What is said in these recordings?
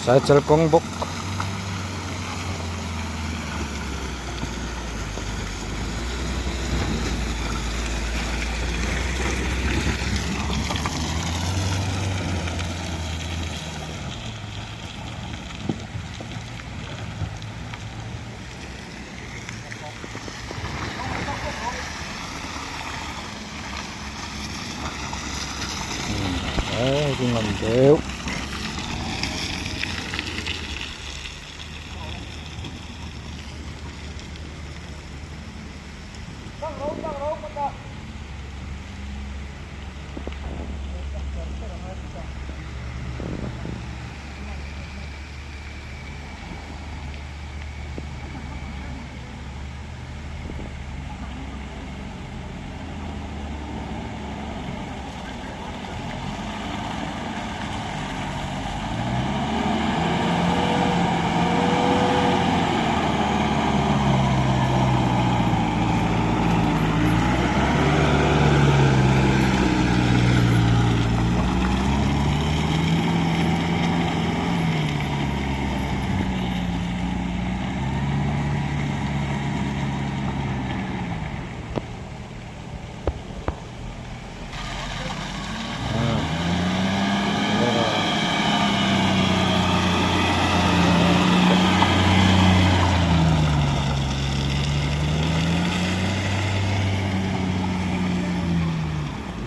Sai chal kong bok. Đấy, cái ngầm đều.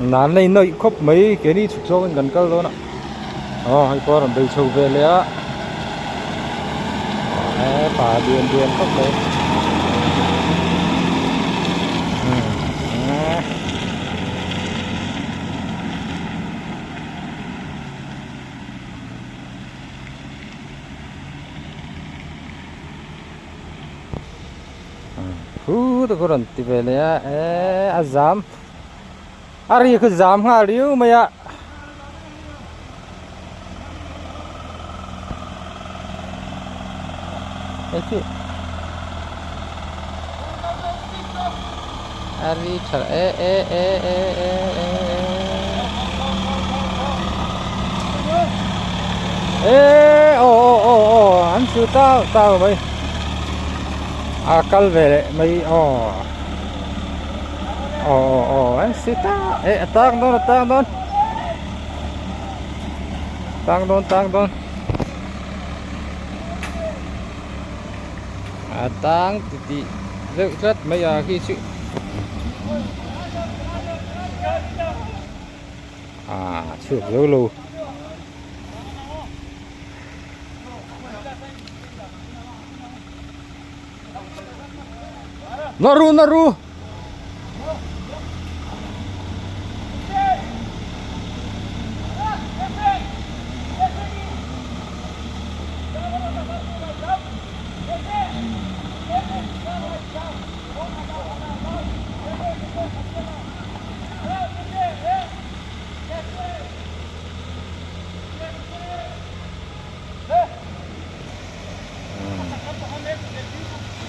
Nán này nơi khóc mấy cái đi chụp cho gần cơ luôn ạ. Hay có làm đầy sầu về lẽ. Phá điền điền khóc đấy. Tuh koran tipe lẽ azam. Ari ke zam ha riu maya. Eki. Ari chal anh sư tao mày. Akal về mày anh sư tao tang don tang titi rất mấy khi sự chụp dấu lù naru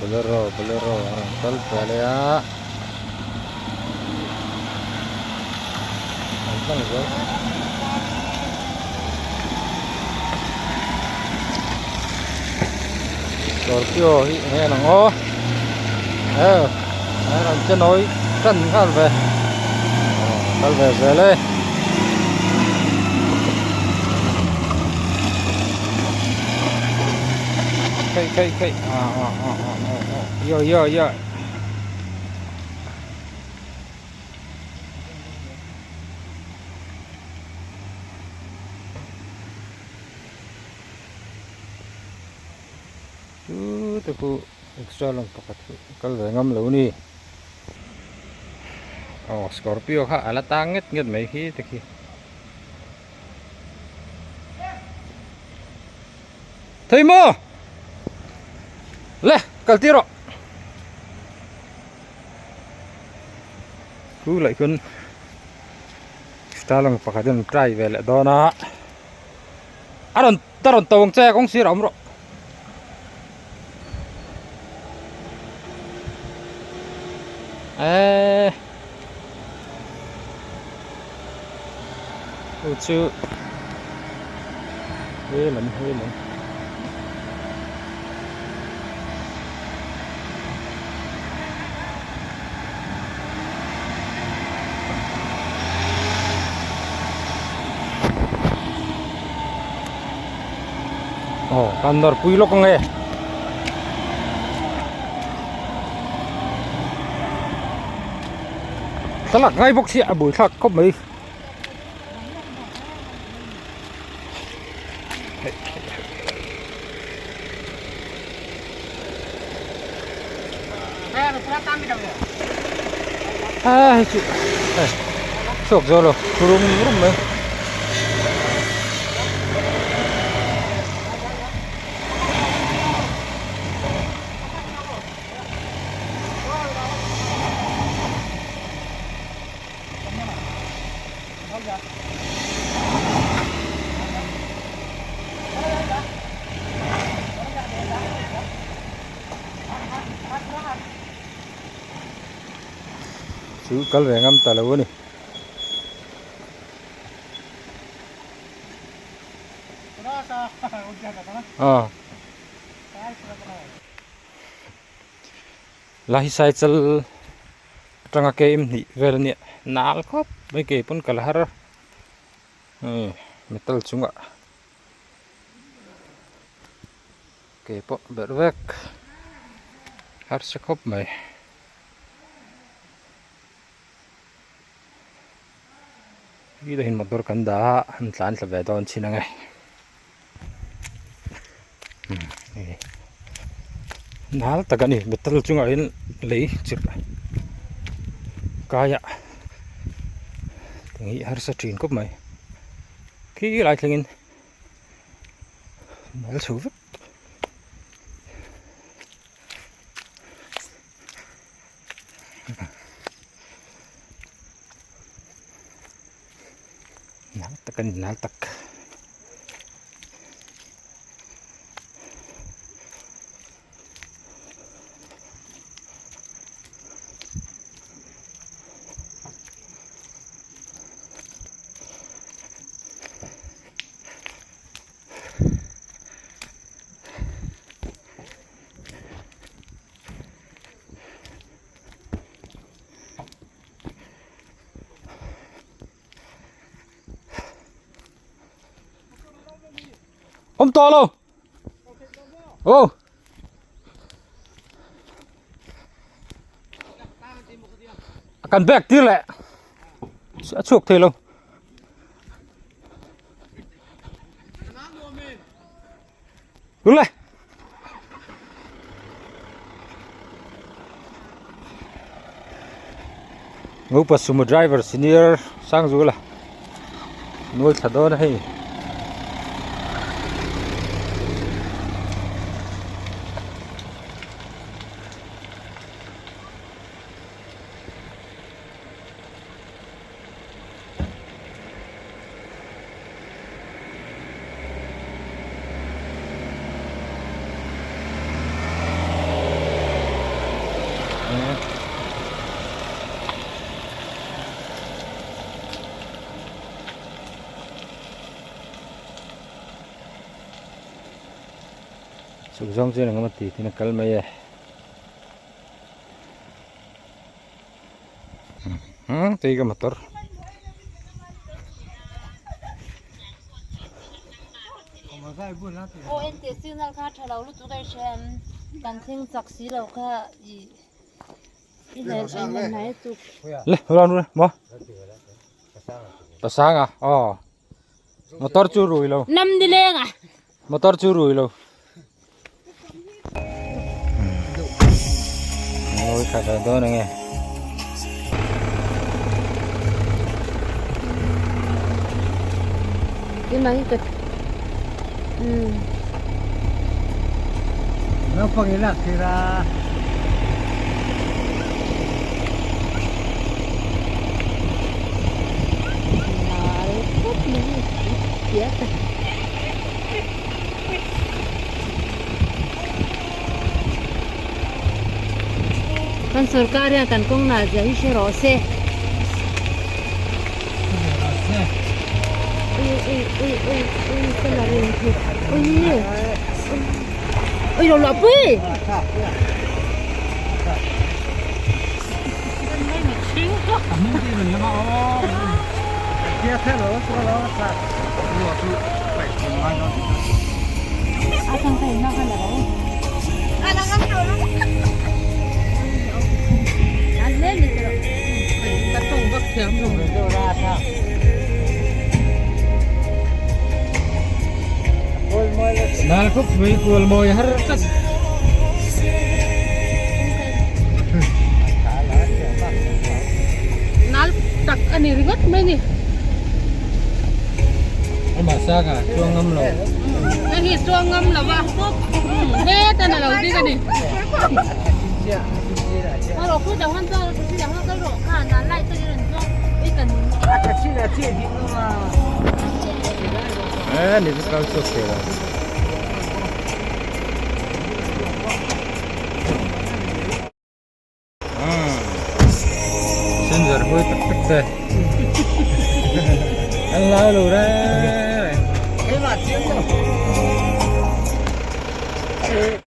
bolero rental pelea rental guys. Scorpio nghe là ngô làm chân nói cần khăn về lên cây yo tuh extra lang pakat kalau ngam lu nih Scorpio kah ala tangit nget mấy khi thế khi thấy mơ leh kaltiro cứ lại con extra lang pakat yang try về lại đó na taron tawang che kong si ram ro ucu Helan. Kantor puilok nge. Talak ngay bok sia buổi thak khop mấy. Sok rồi turun mấy. Chú cල් rẻ ngâm tà lâu này. Lahi sai chal tranga ke im ni ver ni nal khop mai ke pun kalhar metal chunga ke po bervek har se khop mai ida hin motor kan da an tlan tla ve don chinangai nal takani metal chunga in lei chir kaya tingi har sa trin kop mai ki lai thlengin mal chuv nal tak Om to luôn. Cần bẹc tí lẹ. Sẽ chuộc thế luôn. Đứng lại. Ngũ pas sumo driver senior sang rồi là. Nuôi thật đó hay. Sugzong sih nggak mati, tina kalma ya. Tiga motor. Oh, ente signal ka thalaw lu tu kai shem kan thing saksi lo kha i le nai tu Le, ulan mo. Pasang à? Motor chu rui lo. nam di leng à Motor chu rui lo. Ôi khá là đó nghe. cái này cái nó pangilat sira kan sarkar yang kan kong na jahi se rose cái là gì thì rồi lọp đi Kamu di mana mau? Dia kalau tak, dua tu baik mana à thằng thầy nó hay là đâu à nó ngắm rồi anh lên đi rồi Kita tunggu baktiam dulu. Itu rasa. Nalkop may kual mo har kat. nal tak anh ấy rất mấy nè Ay masa ka chuang ngam lo. cái gì cho ngâm là ba hết tên là đầu tiên cái này nó rồi cứ chẳng quan tâm cứ chẳng quan tâm rồi cả nán lại tôi đi cho cái cần Kecil aja di rumah. Ni kal sok kera. Sen jar hoy tak tak te. Allah lu ra.